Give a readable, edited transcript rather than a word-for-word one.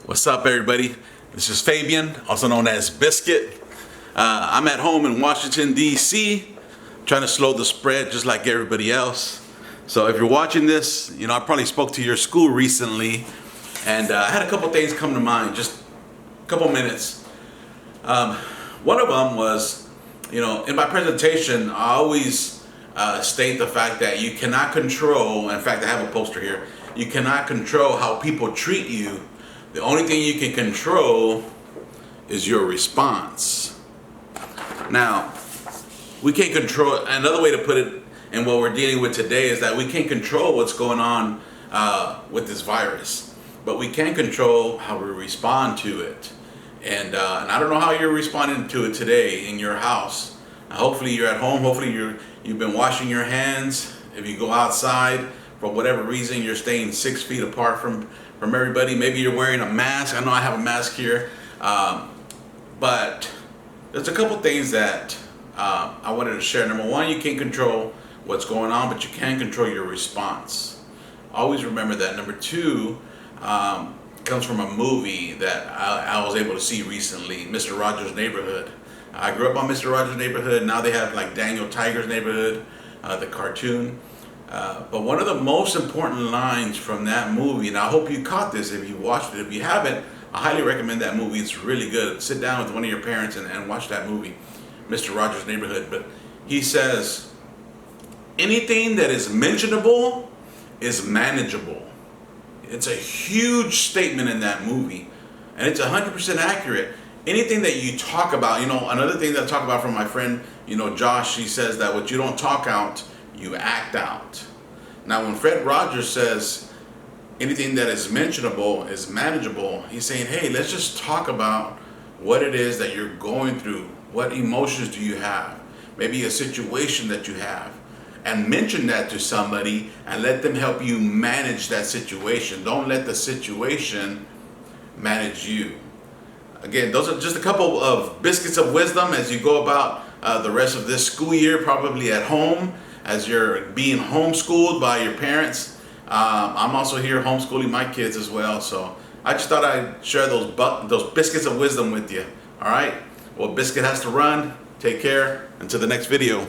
What's up, everybody? This is Fabian, also known as Biscuit. I'm at home in Washington, D.C., trying to slow the spread just like everybody else. So if you're watching this, I probably spoke to your school recently, and I had a couple things come to mind, just a couple minutes. One of them was, in my presentation, I always state the fact that you cannot control, in fact, I have a poster here, you cannot control how people treat you. The only thing you can control is your response. Now, we can't control, another way to put it, and what we're dealing with today is that we can't control what's going on with this virus, but we can control how we respond to it. And I don't know how you're responding to it today in your house. Hopefully you're at home, hopefully you've been washing your hands. If you go outside, for whatever reason, you're staying 6 feet apart from everybody. Maybe you're wearing a mask. I know I have a mask here. But there's a couple things that I wanted to share. Number one, you can't control what's going on, but you can control your response. Always remember that. Number two, comes from a movie that I was able to see recently, Mr. Rogers' Neighborhood. I grew up on Mr. Rogers' Neighborhood. Now they have like Daniel Tiger's Neighborhood, the cartoon. But one of the most important lines from that movie, and I hope you caught this if you watched it. If you haven't, I highly recommend that movie. It's really good. Sit down with one of your parents and watch that movie, Mr. Rogers' Neighborhood. But he says, anything that is mentionable is manageable. It's a huge statement in that movie, and it's 100% accurate. Anything that you talk about, another thing that I talk about from my friend, Josh, he says that what you don't talk out, you act out. Now, when Fred Rogers says anything that is mentionable is manageable, he's saying, hey, let's just talk about what it is that you're going through. What emotions do you have? Maybe a situation that you have. And mention that to somebody and let them help you manage that situation. Don't let the situation manage you. Again, those are just a couple of biscuits of wisdom as you go about the rest of this school year, probably at home, as you're being homeschooled by your parents. I'm also here homeschooling my kids as well. So I just thought I'd share those biscuits of wisdom with you. All right? Well, Biscuit has to run. Take care. Until the next video.